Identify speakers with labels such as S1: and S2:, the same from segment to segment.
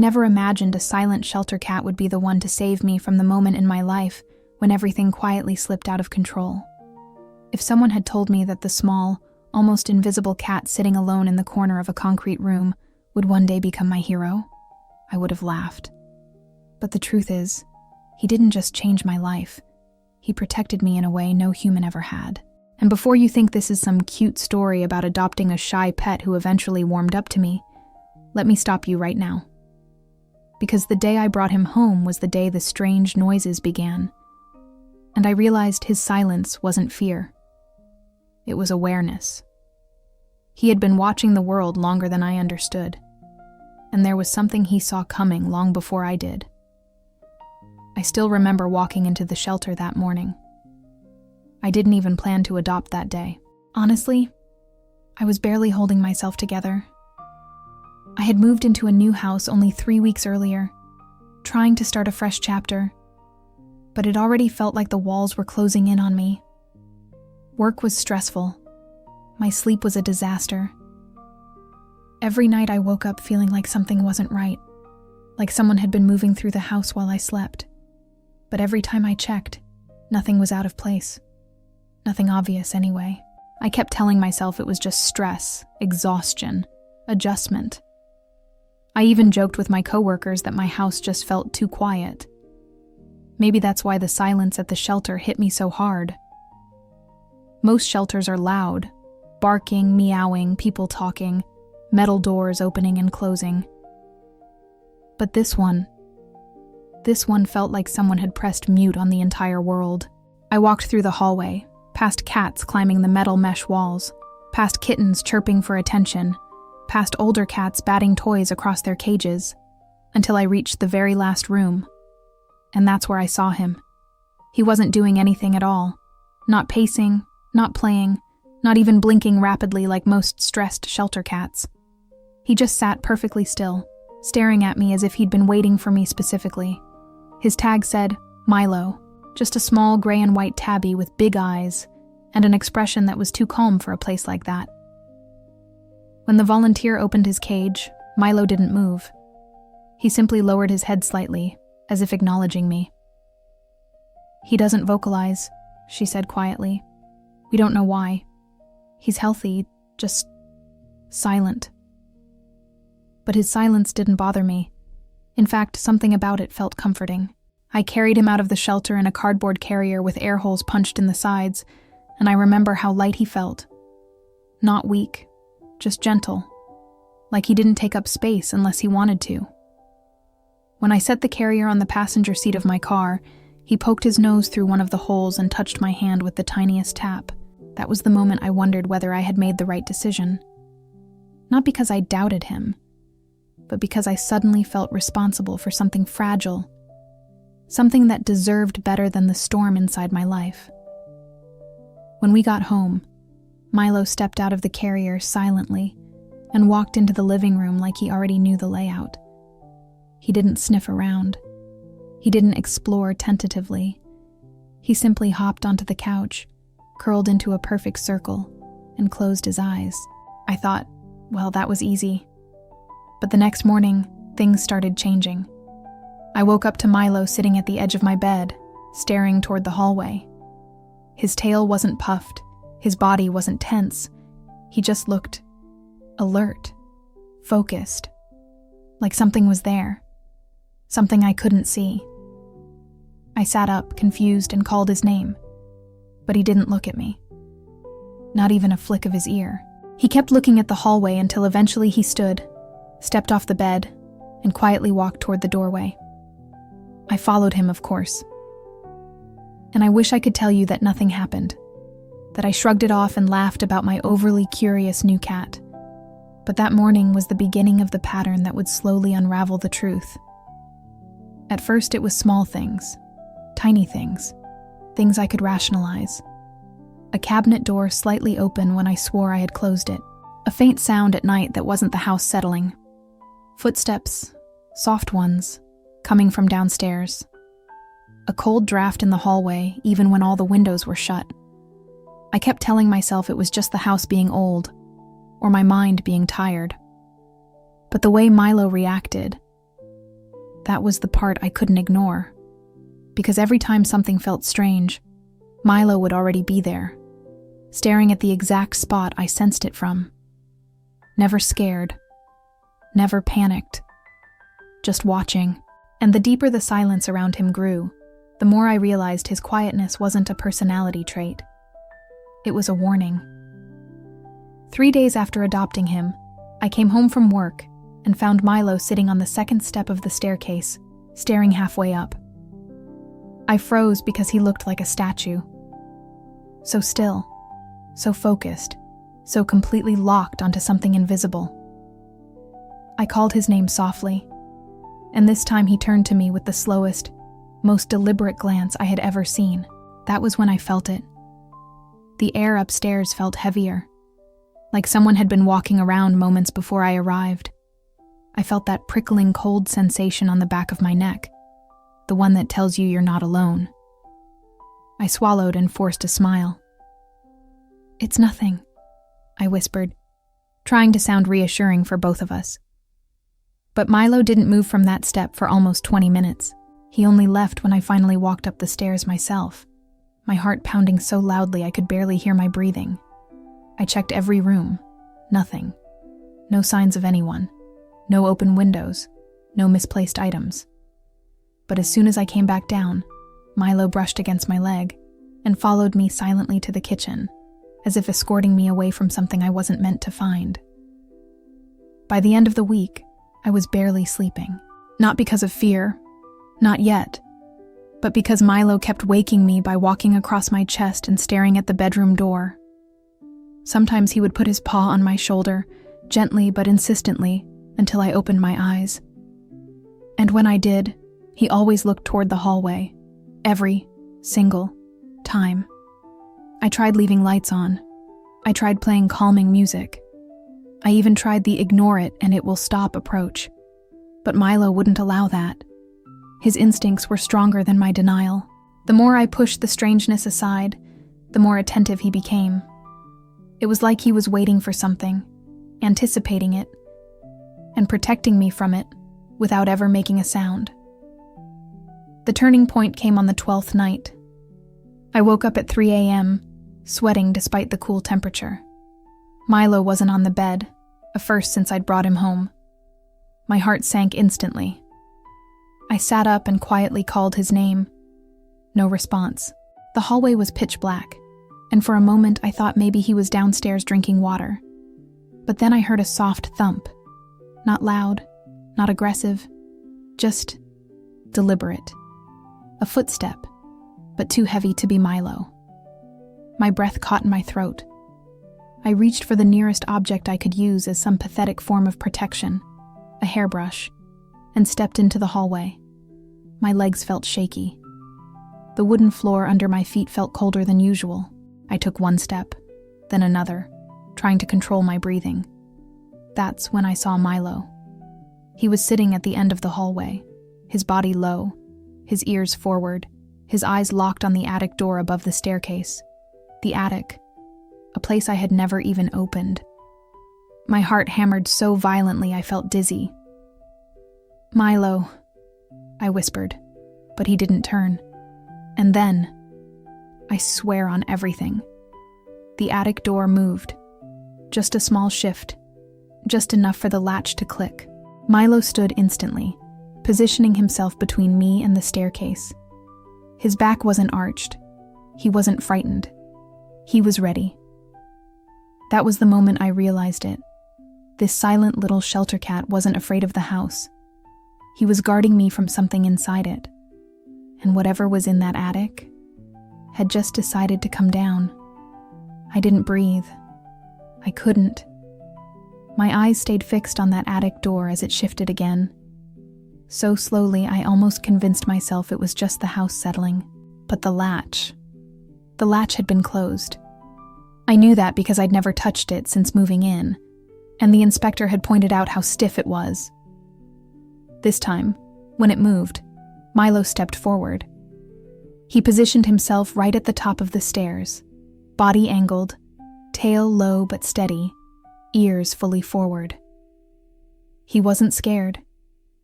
S1: never imagined a silent shelter cat would be the one to save me from the moment in my life when everything quietly slipped out of control. If someone had told me that the small, almost invisible cat sitting alone in the corner of a concrete room would one day become my hero, I would have laughed. But the truth is, he didn't just change my life. He protected me in a way no human ever had. And before you think this is some cute story about adopting a shy pet who eventually warmed up to me, let me stop you right now. Because the day I brought him home was the day the strange noises began. And I realized his silence wasn't fear. It was awareness. He had been watching the world longer than I understood, and there was something he saw coming long before I did. I still remember walking into the shelter that morning. I didn't even plan to adopt that day. Honestly, I was barely holding myself together. I had moved into a new house only 3 weeks earlier, trying to start a fresh chapter, but it already felt like the walls were closing in on me. Work was stressful. My sleep was a disaster. Every night I woke up feeling like something wasn't right, like someone had been moving through the house while I slept. But every time I checked, nothing was out of place. Nothing obvious anyway. I kept telling myself it was just stress, exhaustion, adjustment. I even joked with my coworkers that my house just felt too quiet. Maybe that's why the silence at the shelter hit me so hard. Most shelters are loud, barking, meowing, people talking, metal doors opening and closing. But this one felt like someone had pressed mute on the entire world. I walked through the hallway, past cats climbing the metal mesh walls, past kittens chirping for attention, past older cats batting toys across their cages, until I reached the very last room. And that's where I saw him. He wasn't doing anything at all. Not pacing, not playing, not even blinking rapidly like most stressed shelter cats. He just sat perfectly still, staring at me as if he'd been waiting for me specifically. His tag said, Milo, just a small gray and white tabby with big eyes and an expression that was too calm for a place like that. When the volunteer opened his cage, Milo didn't move. He simply lowered his head slightly, as if acknowledging me. He doesn't vocalize, she said quietly. We don't know why. He's healthy, just silent. But his silence didn't bother me. In fact, something about it felt comforting. I carried him out of the shelter in a cardboard carrier with air holes punched in the sides, and I remember how light he felt. Not weak, just gentle, like he didn't take up space unless he wanted to. When I set the carrier on the passenger seat of my car, he poked his nose through one of the holes and touched my hand with the tiniest tap. That was the moment I wondered whether I had made the right decision. Not because I doubted him, but because I suddenly felt responsible for something fragile, something that deserved better than the storm inside my life. When we got home, Milo stepped out of the carrier silently and walked into the living room like he already knew the layout. He didn't sniff around. He didn't explore tentatively. He simply hopped onto the couch, curled into a perfect circle, and closed his eyes. I thought, well, that was easy. But the next morning, things started changing. I woke up to Milo sitting at the edge of my bed, staring toward the hallway. His tail wasn't puffed, his body wasn't tense. He just looked alert, focused, like something was there, something I couldn't see. I sat up, confused, and called his name, but he didn't look at me. Not even a flick of his ear. He kept looking at the hallway until eventually he stood, stepped off the bed, and quietly walked toward the doorway. I followed him, of course. And I wish I could tell you that nothing happened, that I shrugged it off and laughed about my overly curious new cat. But that morning was the beginning of the pattern that would slowly unravel the truth. At first it was small things, tiny things, things I could rationalize. A cabinet door slightly open when I swore I had closed it. A faint sound at night that wasn't the house settling. Footsteps, soft ones, coming from downstairs. A cold draft in the hallway, even when all the windows were shut. I kept telling myself it was just the house being old, or my mind being tired. But the way Milo reacted, that was the part I couldn't ignore. Because every time something felt strange, Milo would already be there, staring at the exact spot I sensed it from. Never scared, never panicked, just watching. And the deeper the silence around him grew, the more I realized his quietness wasn't a personality trait. It was a warning. 3 days after adopting him, I came home from work and found Milo sitting on the second step of the staircase, staring halfway up. I froze because he looked like a statue. So still, so focused, so completely locked onto something invisible. I called his name softly, and this time he turned to me with the slowest, most deliberate glance I had ever seen. That was when I felt it. The air upstairs felt heavier, like someone had been walking around moments before I arrived. I felt that prickling cold sensation on the back of my neck, the one that tells you you're not alone. I swallowed and forced a smile. "It's nothing," I whispered, trying to sound reassuring for both of us. But Milo didn't move from that step for almost 20 minutes. He only left when I finally walked up the stairs myself, my heart pounding so loudly I could barely hear my breathing. I checked every room. Nothing. No signs of anyone. No open windows. No misplaced items. But as soon as I came back down, Milo brushed against my leg and followed me silently to the kitchen, as if escorting me away from something I wasn't meant to find. By the end of the week, I was barely sleeping. Not because of fear, not yet, but because Milo kept waking me by walking across my chest and staring at the bedroom door. Sometimes he would put his paw on my shoulder, gently but insistently, until I opened my eyes. And when I did, he always looked toward the hallway, every single time. I tried leaving lights on. I tried playing calming music. I even tried the ignore it and it will stop approach. But Milo wouldn't allow that. His instincts were stronger than my denial. The more I pushed the strangeness aside, the more attentive he became. It was like he was waiting for something, anticipating it, and protecting me from it without ever making a sound. The turning point came on the 12th night. I woke up at 3 a.m., sweating despite the cool temperature. Milo wasn't on the bed, a first since I'd brought him home. My heart sank instantly. I sat up and quietly called his name. No response. The hallway was pitch black, and for a moment I thought maybe he was downstairs drinking water. But then I heard a soft thump. Not loud, not aggressive, just deliberate. A footstep, but too heavy to be Milo. My breath caught in my throat. I reached for the nearest object I could use as some pathetic form of protection, a hairbrush, and stepped into the hallway. My legs felt shaky. The wooden floor under my feet felt colder than usual. I took one step, then another, trying to control my breathing. That's when I saw Milo. He was sitting at the end of the hallway, his body low, his ears forward, his eyes locked on the attic door above the staircase. The attic, a place I had never even opened. My heart hammered so violently I felt dizzy. "Milo," I whispered, but he didn't turn. And then, I swear on everything, the attic door moved. Just a small shift, just enough for the latch to click. Milo stood instantly, positioning himself between me and the staircase. His back wasn't arched. He wasn't frightened. He was ready. That was the moment I realized it. This silent little shelter cat wasn't afraid of the house. He was guarding me from something inside it. And whatever was in that attic had just decided to come down. I didn't breathe. I couldn't. My eyes stayed fixed on that attic door as it shifted again. So slowly, I almost convinced myself it was just the house settling. But the latch had been closed. I knew that because I'd never touched it since moving in, and the inspector had pointed out how stiff it was. This time, when it moved, Milo stepped forward. He positioned himself right at the top of the stairs, body angled, tail low but steady, ears fully forward. He wasn't scared.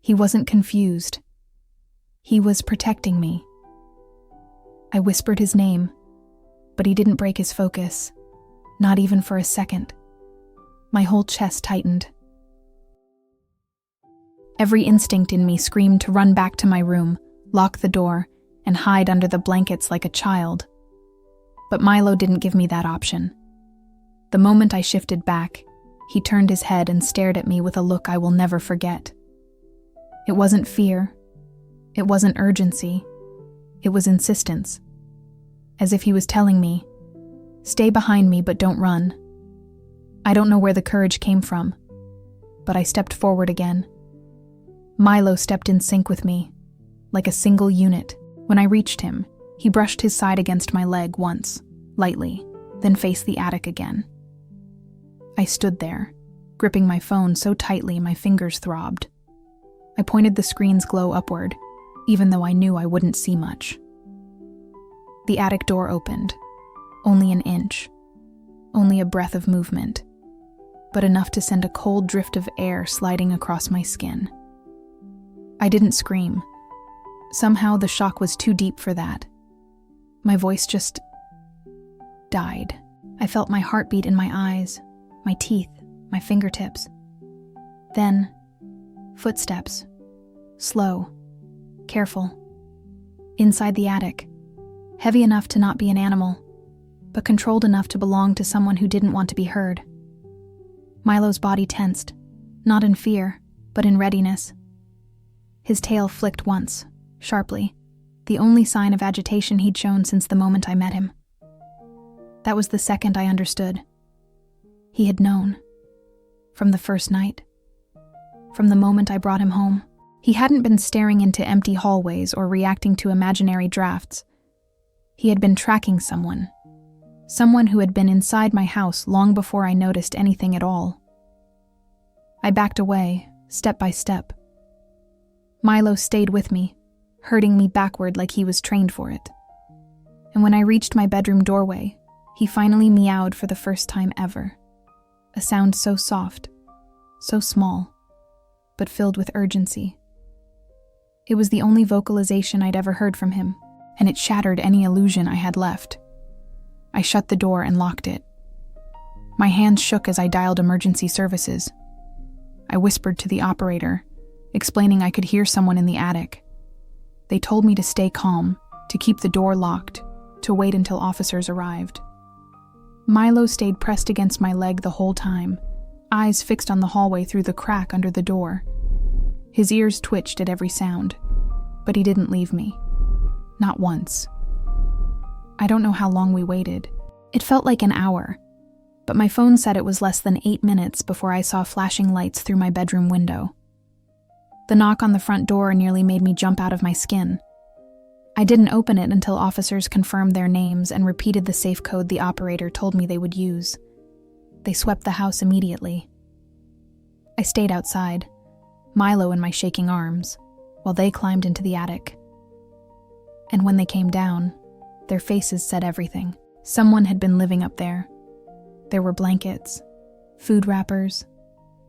S1: He wasn't confused. He was protecting me. I whispered his name, but he didn't break his focus, not even for a second. My whole chest tightened. Every instinct in me screamed to run back to my room, lock the door, and hide under the blankets like a child. But Milo didn't give me that option. The moment I shifted back, he turned his head and stared at me with a look I will never forget. It wasn't fear. It wasn't urgency. It was insistence. As if he was telling me, "Stay behind me, but don't run." I don't know where the courage came from, but I stepped forward again. Milo stepped in sync with me, like a single unit. When I reached him, he brushed his side against my leg once, lightly, then faced the attic again. I stood there, gripping my phone so tightly my fingers throbbed. I pointed the screen's glow upward, even though I knew I wouldn't see much. The attic door opened, only an inch, only a breath of movement, but enough to send a cold drift of air sliding across my skin. I didn't scream. Somehow the shock was too deep for that. My voice just died. I felt my heartbeat in my eyes, my teeth, my fingertips. Then, footsteps. Slow, careful. Inside the attic. Heavy enough to not be an animal, but controlled enough to belong to someone who didn't want to be heard. Milo's body tensed, not in fear, but in readiness. His tail flicked once, sharply, the only sign of agitation he'd shown since the moment I met him. That was the second I understood. He had known. From the first night. From the moment I brought him home. He hadn't been staring into empty hallways or reacting to imaginary drafts. He had been tracking someone. Someone who had been inside my house long before I noticed anything at all. I backed away, step by step. Milo stayed with me, herding me backward like he was trained for it. And when I reached my bedroom doorway, he finally meowed for the first time ever. A sound so soft, so small, but filled with urgency. It was the only vocalization I'd ever heard from him, and it shattered any illusion I had left. I shut the door and locked it. My hands shook as I dialed emergency services. I whispered to the operator, explaining I could hear someone in the attic. They told me to stay calm, to keep the door locked, to wait until officers arrived. Milo stayed pressed against my leg the whole time, eyes fixed on the hallway through the crack under the door. His ears twitched at every sound, but he didn't leave me. Not once. I don't know how long we waited. It felt like an hour, but my phone said it was less than 8 minutes before I saw flashing lights through my bedroom window. The knock on the front door nearly made me jump out of my skin. I didn't open it until officers confirmed their names and repeated the safe code the operator told me they would use. They swept the house immediately. I stayed outside, Milo in my shaking arms, while they climbed into the attic. And when they came down, their faces said everything. Someone had been living up there. There were blankets, food wrappers,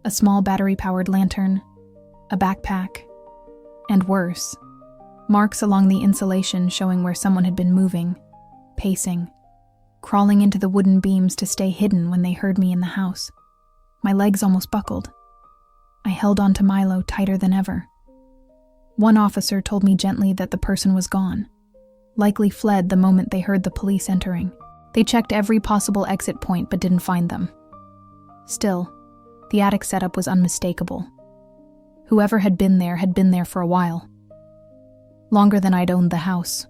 S1: a small battery-powered lantern, a backpack, and worse, marks along the insulation showing where someone had been moving, pacing, crawling into the wooden beams to stay hidden when they heard me in the house. My legs almost buckled. I held on to Milo tighter than ever. One officer told me gently that the person was gone, likely fled the moment they heard the police entering. They checked every possible exit point but didn't find them. Still, the attic setup was unmistakable. Whoever had been there for a while. Longer than I'd owned the house.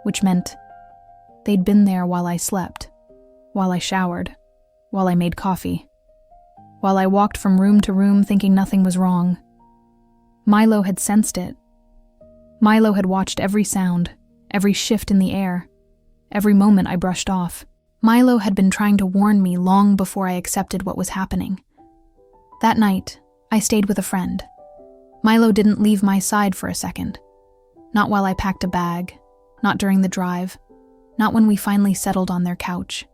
S1: Which meant they'd been there while I slept, while I showered, while I made coffee, while I walked from room to room thinking nothing was wrong. Milo had sensed it. Milo had watched every sound, every shift in the air, every moment I brushed off. Milo had been trying to warn me long before I accepted what was happening. That night, I stayed with a friend. Milo didn't leave my side for a second. Not while I packed a bag, not during the drive, not when we finally settled on their couch.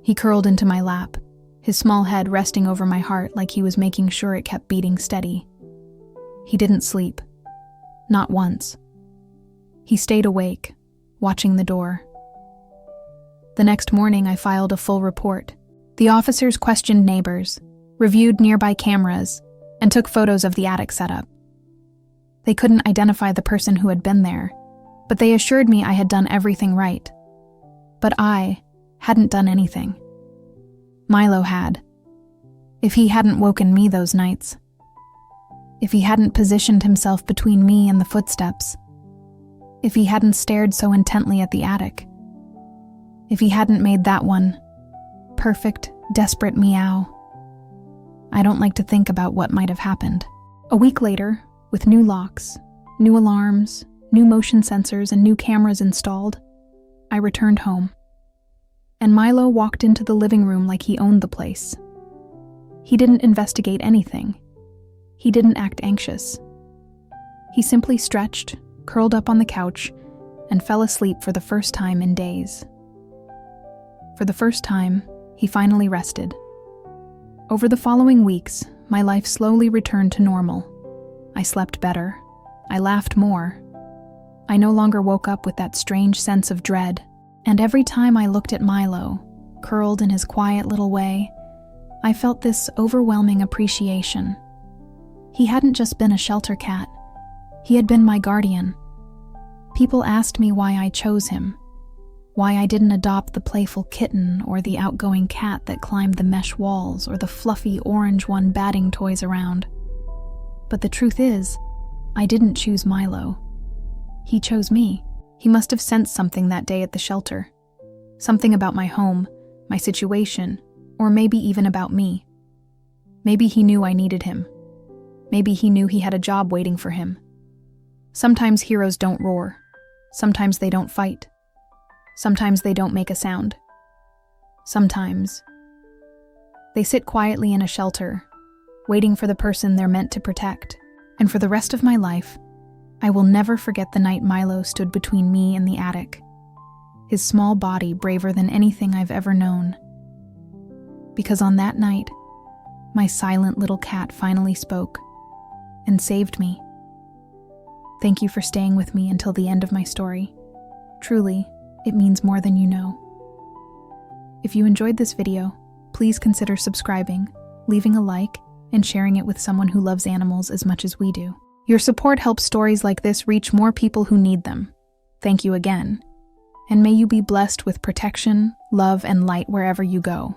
S1: He curled into my lap, his small head resting over my heart like he was making sure it kept beating steady. He didn't sleep. Not once. He stayed awake, watching the door. The next morning, I filed a full report. The officers questioned neighbors, reviewed nearby cameras, and took photos of the attic setup. They couldn't identify the person who had been there, but they assured me I had done everything right. But I hadn't done anything. Milo had. If he hadn't woken me those nights, if he hadn't positioned himself between me and the footsteps, if he hadn't stared so intently at the attic, if he hadn't made that one perfect, desperate meow, I don't like to think about what might have happened. A week later, with new locks, new alarms, new motion sensors, and new cameras installed, I returned home. And Milo walked into the living room like he owned the place. He didn't investigate anything. He didn't act anxious. He simply stretched, curled up on the couch, and fell asleep for the first time in days. For the first time, he finally rested. Over the following weeks, my life slowly returned to normal. I slept better. I laughed more. I no longer woke up with that strange sense of dread, and every time I looked at Milo, curled in his quiet little way, I felt this overwhelming appreciation. He hadn't just been a shelter cat. He had been my guardian. People asked me why I chose him, why I didn't adopt the playful kitten or the outgoing cat that climbed the mesh walls or the fluffy orange one batting toys around. But the truth is, I didn't choose Milo. He chose me. He must have sensed something that day at the shelter. Something about my home, my situation, or maybe even about me. Maybe he knew I needed him. Maybe he knew he had a job waiting for him. Sometimes heroes don't roar. Sometimes they don't fight. Sometimes they don't make a sound. Sometimes they sit quietly in a shelter, waiting for the person they're meant to protect. And for the rest of my life, I will never forget the night Milo stood between me and the attic, his small body braver than anything I've ever known. Because on that night, my silent little cat finally spoke and saved me. Thank you for staying with me until the end of my story. Truly, it means more than you know. If you enjoyed this video, please consider subscribing, leaving a like, and sharing it with someone who loves animals as much as we do. Your support helps stories like this reach more people who need them. Thank you again. And may you be blessed with protection, love, and light wherever you go.